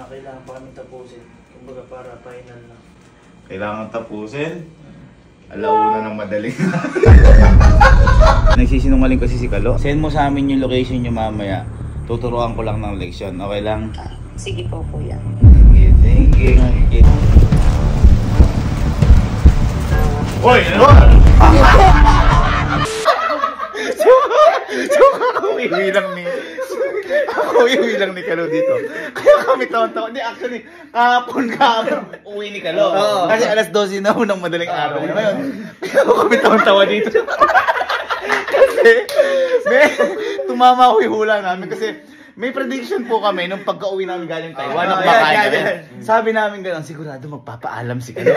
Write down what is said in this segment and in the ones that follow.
kailangan pa kami tapusin. Kumbaga para final na. Kailangan tapusin? Alauna ng madaling. Nagsisinungaling kasi si Kalo. Send mo sa amin yung location nyo mamaya. Tuturuan ko lang ng leksyon. Okay lang? Sige po, kuya. Thank you. Hoy! Ano? Ako iwi lang ni Kalo dito. Kaya kami taon-taon. Hindi, actually, kahapon uwi ni Kalo. Kasi alas 12 na unang madaling araw. Ngayon, kaya kami taon-taon dito. Kasi, tumama ako yung hula namin. Kasi, may prediction po kami nung pagka-uwi namin galing Taiwan. Sabi namin gano'n, sigurado magpapaalam si Kalo.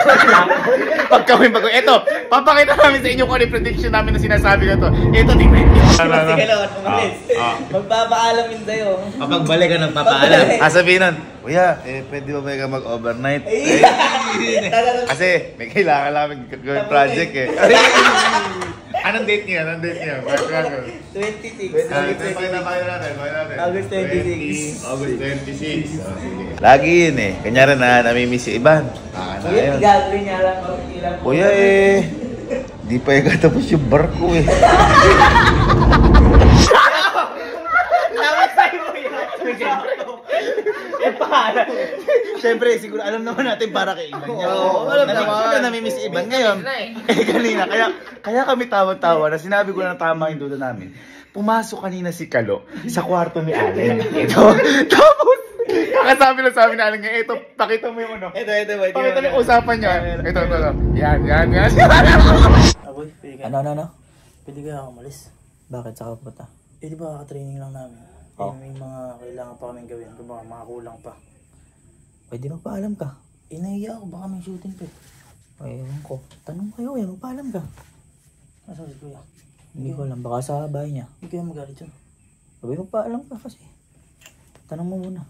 Pagka-uwi. Eto, papakita namin sa inyo kung ano yung prediction namin na sinasabi na to. Eto, tingnan nyo. Si Kalo at umalis. Magpapaalam yun sa'yo. Kapag balik ka ng papaalam. Sabihin nun, Kuya, pwede ba ba ka mag-overnight? Kasi may kailangan namin gawin project eh. Anong date niya? 26. Pakita natin. August 26. August 26. Lagi yun eh. Kanyari na namimiss si Iban. Kuya, gagawin niya lang. Kuya di pa yung katapos yung barko eh. Siyempre, siguro alam naman natin para kay Iban niya. Alam naman. Namimiss si Iban ngayon. Kanina. Kaya kami tawa-tawa na sinabi ko na tama yung duda namin. Pumasok kanina si Kalo sa kwarto ni Allen. Tapos, kakasabi lang sa amin na Allen nga, ito, pakita mo yung ano. Ito. Pakita mo yung usapan niya. Ito. Yan. Aboy, pwede ka. Ano? Pwede ka umalis. Bakit saka punta? Di ba training lang namin? May mga kailangan pa kaming gawin. Kung baka mga kulang pa. Pwede magpaalam ka. Nahiya ako, baka may shooting pa. Ewan ko. Tanong kayo, magpaalam ka. Nasa si Kuya? Hindi ko alam, baka sa bahay niya. Hindi kaya magalit yun. Sabi magpaalam ka kasi. Tanong mo muna.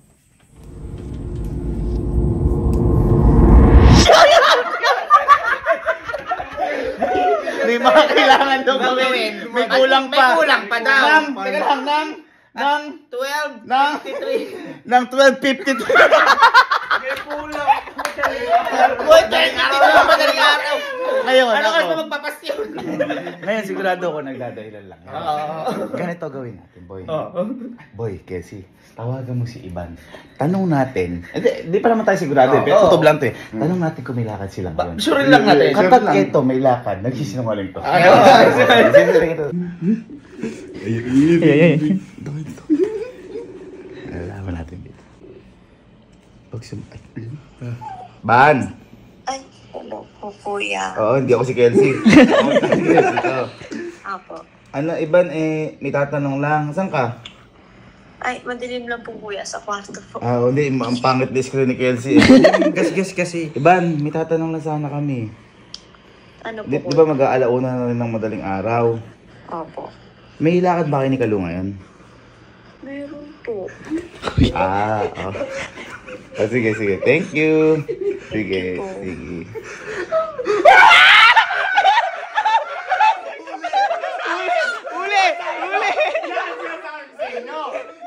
May mga kailangan daw gawin. May kulang pa. May kulang pa daw. Nang 12. Nang 12:53. May kulang. Madaling araw. Ngayon, Ano ako. kasi magpapasyon? Ngayon, sigurado ako nagdadahilan lang. Ganito gawin natin, boy. Boy, Kessie, tawagan mo si Iban. Tanong natin. Di pa naman tayo sigurado eh. Pero kutob lang to eh. Tanong natin kung may lakad silang yun. Sure lang natin. Kapag ito may lakad, nagsisinungaling to. Alaman natin dito. Ban! Ay, hello po, kuya. Oo, hindi ako si Kelsey. Ito. Apo. Ano, Iban, may tatanong lang. Saan ka? Ay, madilim lang po, kuya, sa kwarto po. Hindi. Ang pangit discreet ni Kelsey. Gas kasi. Iban, may tatanong lang sana kami. Ano po, Di ba mag-aalauna na rin ng madaling araw? Opo. May lakad ba kayo ni Kalo ngayon? Meron po. Oh. Sige. Thank you. Sige. Uli!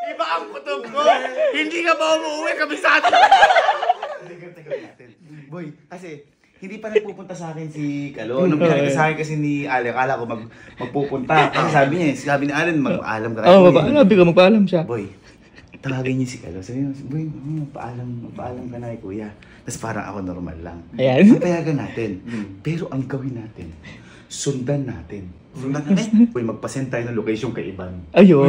Iba ang kutob ko! Hindi ka ba umuwi? Kabisado! Boy, kasi hindi pa nagpupunta sa akin si Kalo. Nung pinakita sa akin kasi ni Allen, akala ko magpupunta. Kasi sabi ni Allen, mag-paalam ka. Sabi ka magpaalam siya. Boy, tawagin niyo si Kalo. Sabi niyo, boy, magpaalam ka na kay kuya. Tapos parang ako normal lang. Ayan. Papayagan natin. Pero ang gawin natin, sundan natin. Boy, magpasend tayo ng location kay Iban. Ayo.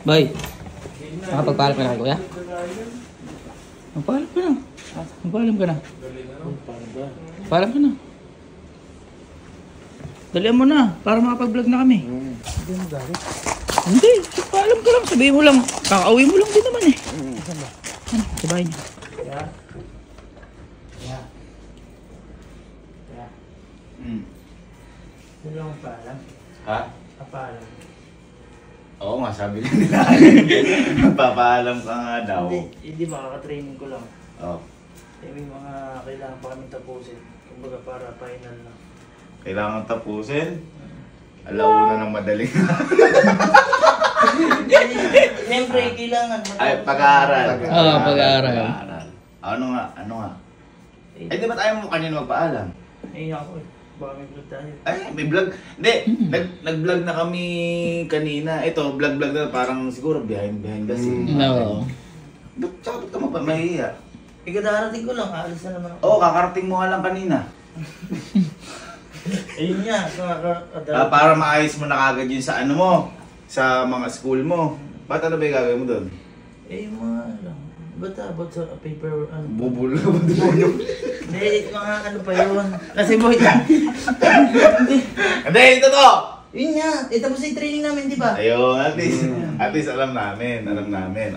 Boy. Nakapagpaalam ka na kay kuya? Magpaalam ka na. Paalam ka na. Dalihan mo na, para makapag-vlog na kami. Hindi mo galit. Hindi, paalam ka lang. Sabihin mo lang, kakauwi mo lang din naman eh. Ano, sa bahay niya. Hindi lang magpaalam. Ha? Papaalam. Oo nga, sabi nila. Magpapaalam ka nga daw. Hindi makaka-training ko lang. May mga kailangan pa kami tapusin. Kumbaga para final na. Kailangan tapusin? alauna ng madaling. Siyempre, kailangan. Ay, pag-aaral. Oo, pag-aaral. Ano nga? Ay, di ba't ayaw mo kanina magpaalam? Eh, ako eh. Baka may vlog tayo. Ay, may vlog. Hindi, nag-vlog na kami kanina. Ito, vlog na parang siguro behind the scene. No. Ba't ka mahihiya? Ikadarating ko lang, aalis na naman ako. Oo, kakarating mo nga lang kanina. Ayun nga, Para maayos mo na kagad yun sa ano mo, sa mga school mo. Ba't ano ba yung gagawin mo doon? Eh, yung mga lang. Ba't about sa paper, ano? Bubul ka ba doon? Hindi, mga ano pa yun. Kasi boy, hindi. Hindi, ito to! Yun nga, tapos yung training namin, di ba? Ayun, at least alam namin.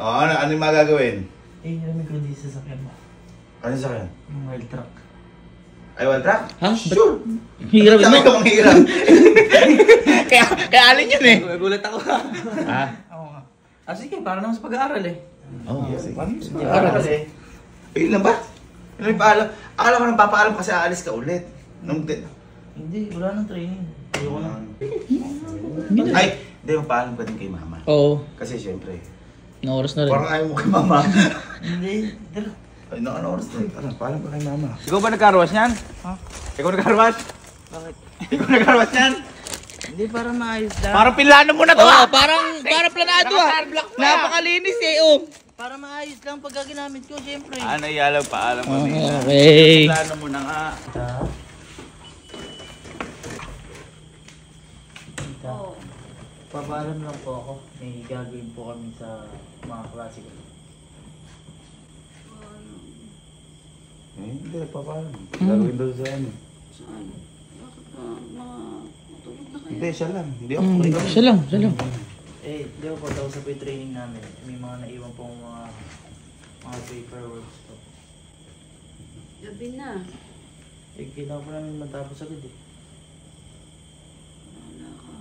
O, ano yung magagawin? Eh, alam ko di sa sakyan mo. Ano sa kanya? Yung wild truck. Ay, one track? Ha? Sure! Hirap Sabi mo. ko ang hirap. kaya alin yun eh. Nagulat ako. Ah? Oo nga. Sige, para naman sa pag-aaral eh. Oo, sige. Pag-aaral kasi. Ayun lang ba? Ano yung paalam? Akala ko nang papaalam kasi aalis ka ulit. Hindi, wala nang training. Ayoko na. Ay, hindi, magpaalam ka din kay mama. Oo. Kasi syempre, Ang oras na rin. parang ayaw mo kay mama. Hindi, tara. Ay, ano oras na? Tara, paalam ka kay mama. Ikaw ba nagkarwas niyan? Ha? Ikaw nagkarwas? Bakit? Ikaw nagkarwas niyan? Hindi, para maayos lang. Parang pilano mo na to Oo, ah! parang planado ah. Naka-starblock pa. Napakalinis eh, oh. Para maayos lang pag ginamit ko, siyempre. Ano ialam paalam mo na. Okay. Plano mo na nga. Papaalam lang po ako. May gagawin po kami sa mga klase ko. Eh, hindi, papaalam. Gagawin daw sa ano. Saan? Bakit ba? Matulog na kayo? Hindi, siya lang. Hindi ako. Siya lang. Eh, di ba po, tapos sa training namin, may mga naiwan pong mga paperworks po. Gabi na. Eh, kailangan po namin matapos agad eh. Wala ka.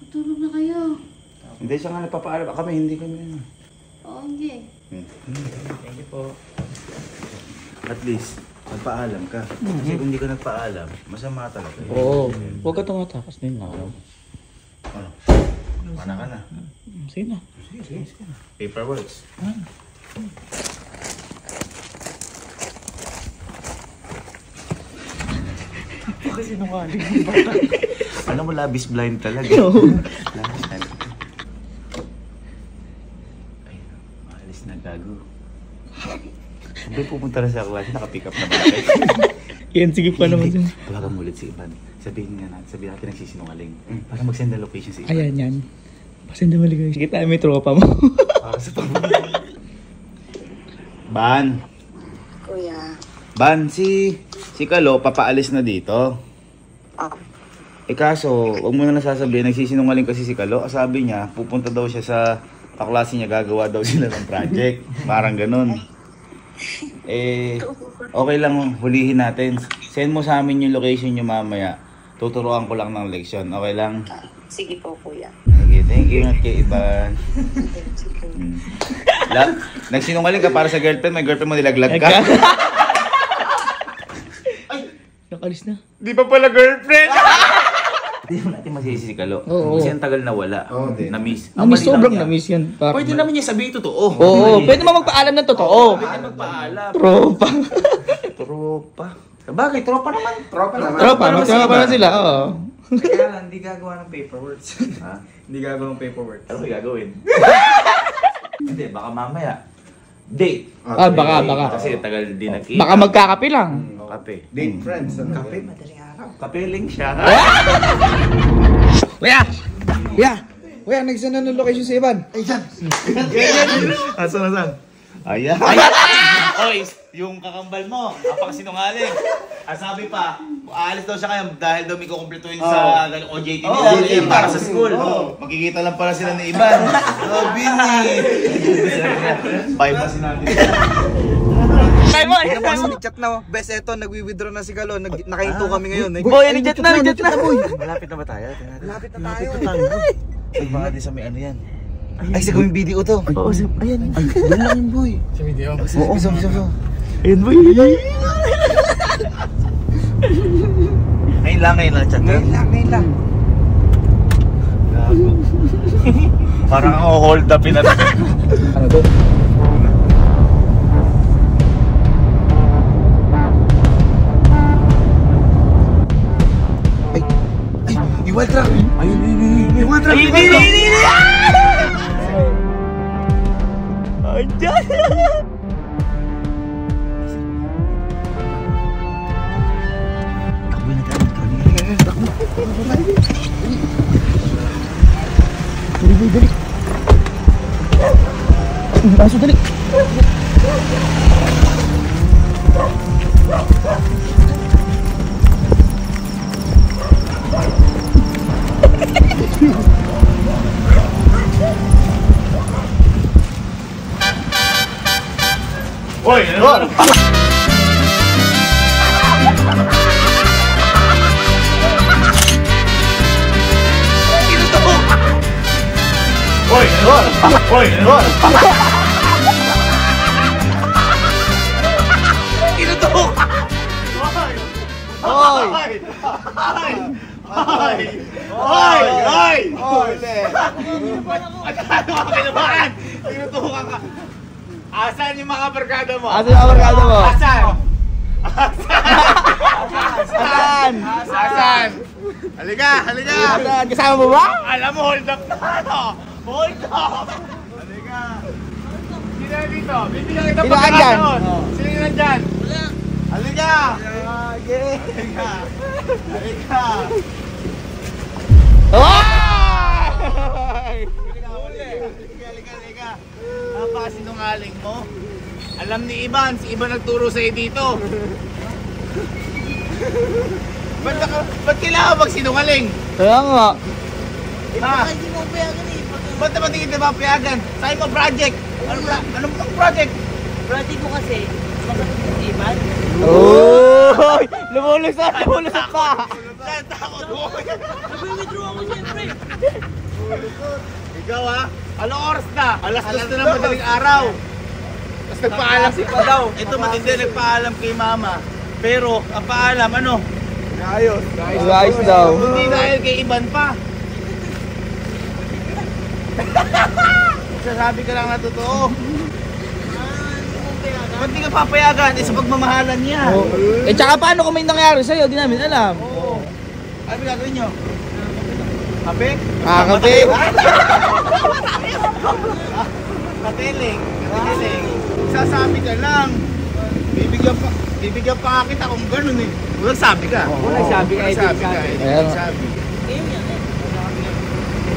Matulog na kayo. Hindi, siya nga nagpapaalam. Kami, hindi kami. Oo, hindi. Thank you po. At least, nagpaalam ka. Kasi kung hindi ka nagpaalam, masama talaga. Oo. Huwag ka tumatakas din na. Ano? Mana ka na. Sige na. Sige. Paperworks. Kasi nungaling. Alam mo, labis blind talaga. Labis blind. Ay, maalis na gago. Hindi pupunta na sa klase, naka-pick up na ba? Yan, sige pa naman dyan. Tawagan mo ulit si Ivan. Sabihin natin nagsisinungaling. Para mag-send na location si Ivan. Ayan yan. Pasenda maligay. Sige tayo, may tropa mo. Para sa Ban! Kuya. Ban, si Kalo, papaalis na dito. Oh. Eh kaso, wag mo na nasasabihin, nagsisinungaling kasi si Kalo. Sabi niya, pupunta daw siya sa kaklase niya, gagawa daw sila ng project. Parang ganun. Eh, okay lang, hulihin natin. Send mo sa amin yung location niyo mamaya. Tuturuan ko lang ng leksyon. Okay lang? Sige po, kuya. Okay, thank you. Ingat kay Ivan. Nagsinungaling ka para sa girlfriend, may girlfriend mo nilaglag ka. Nakalis na. Di pa pala girlfriend! Hindi mo natin masisi si Kalo. Oo. Kasi ang tagal na wala. Na-miss. Namiss, sobrang namiss yan. Pwede naman niya sabihin totoo. Oo, pwede mo magpaalam ng totoo. Pwede magpaalam. Tropa. Tropa. Bagay, tropa naman. Tropa naman. Tropa na sila, oo. Kaya lang, hindi gagawa ng paperworks. Ha? Hindi gagawa ng paperwork. Ano yung gagawin? Hindi, baka mamaya. Date. Baka. Kasi tagal din nagkita. Baka magkakape lang. Kape. Date friends. Kape, madaling araw. Kape lang siya. Kuya, nagsend na ng location si Ivan. Ay, dyan. Asan? Ayan. Oy, yung kakambal mo, apakasinungaling. Sabi pa, aalis daw siya kayo dahil daw may kukumpletuin sa OJT nila para sa school. Magkikita lang pala sila ni Ivan. Bini. 5 na sinabi. Chat na, best eto, nagwi-withdraw na si Galo. Nakahinto kami ngayon. Boy, nag-chat na. Malapit na ba tayo? Malapit na tayo. Ay, baka din sa may ano yan. Ay, sa gawing video to. Oo, ayan. Ay, doon lang yung boy. Sa video. Oo, so. Ayan, boy. Ngayon lang chat. Ngayon lang. Parang ako hold up in ano to? Iwan truck! Ayun! Iwan truck! Pasok dali. Oy, ano? Oy, ano? Oy, ano? Inutok! Oy! Oy! Oy! Ano ka kinabahan? Tinutukan ka. Asan yung mga barkada mo? Asan ang barkada mo? Asan? Asan? Asan? Halika, halika! Asan? Kasama mo ba? Alam mo, hold up na ano? Hold up! Halika! Sino na dito? Bibigyan kita Sino andyan? Sino yun nandyan? Wala! Halika! Halika! Halika! Oh! Halika! Napakasinungaling mo. Alam ni Ivan, si Ivan nagturo sa'yo dito. Ba't kailangan magsinungaling? Kaya nga. Ha? Hindi mo payagan eh. Ba't naman hindi kita mapayagan? Sa'yo mo project? Anong project? Brady ko kasi, makapit si Ivan. Oh! Lumulusot! Lumulusot pa! Saan takot mo? Nag-withdraw ako siyempre. Ikaw ha? Anong oras na? Alas 2 na ng madaling araw. Tapos nagpaalam si Padaw. Ito matindi, nagpaalam kay Mama. Pero ang paalam, ano? Ayos! Guys daw. Hindi dahil kay Ivan pa. Sasabi ka lang na totoo. Ba't di ka papayagan? Eh sa pagmamahalan niya. Oh. Eh tsaka paano kung may nangyari sa'yo? Di namin alam. Oo. Ano gagawin nyo? Kape? Kape? Katiling. Katiling. Sasabi ka lang. Bibigyan pa kita kung ganun eh. Walang sabi ka. nagsabi ka, Nagsabi ka. Ayan. Nagsabi.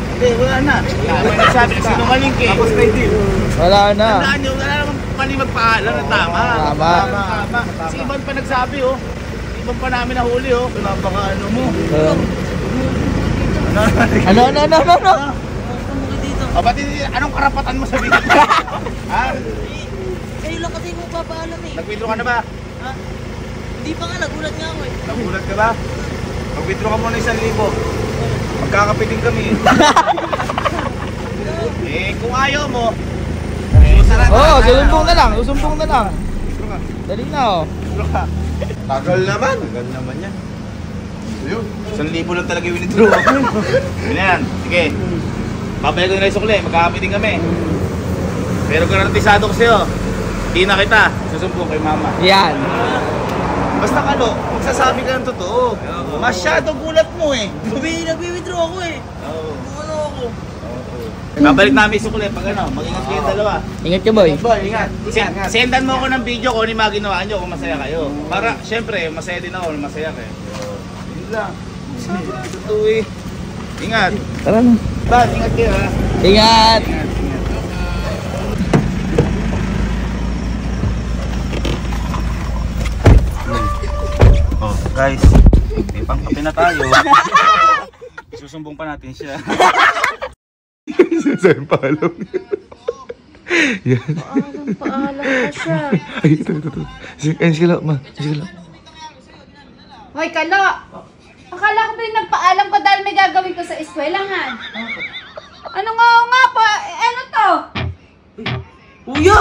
Hindi, wala na. Nagsabi ka sinungaling ka. Tapos na deal. Wala na. Tandaan nyo, wala naman mali magpaalam na tama. Tama. Si Ivan pa nagsabi oh. Si Ivan pa namin nahuli oh. Pinapaka ano mo. Ano? O ba't anong karapatan mo sabihin? Ha? Kayo lang kasi mo papaalam eh. Nag-withdraw ka na ba? Ha? Hindi pa nga, nagulat nga ako eh. Nagulat ka ba? Mag-withdraw ka muna 1,000. Magkakapiting kami. Eh, kung ayaw mo, Oo, susumbong na lang. Susumbong na lang. Dali na oh. Tagal naman! Tagal naman yan. Ayun. 1,000 lang talaga yung withdraw. Yun yan. Sige. Papayag ko na yung sukli. Magkakapiting kami. Pero garantisado ko sa'yo. Hindi na kita. Susumbong kay Mama. Yan. Basta ano, magsasabi ka ng totoo. Masyado gulat mo eh. Nag-withdraw ako eh. Oo. Ano ako? Babalik namin yung sukli pag ano, mag-ingat kayong dalawa. Ingat ka boy. Boy, ingat. Sendan mo ako ng video kung ano yung mga ginawa nyo kung masaya kayo. Para, syempre, masaya din ako, masaya kayo. Yun lang. Sabi lang totoo eh. Ingat. Tara na. Bad, ingat kayo ha. Ingat. Ingat. Oh, guys, may pangkape na tayo. Isusumbong pa natin siya. Saan paalam? Yan. Paalam ka siya. Ay, ito. Sige lang, ma. Sige lang. Hoy, Kalo! Akala ko ba yung nagpaalam ko dahil may gagawin ko sa eskwelahan? Ano nga pa? Ano to? Kuya!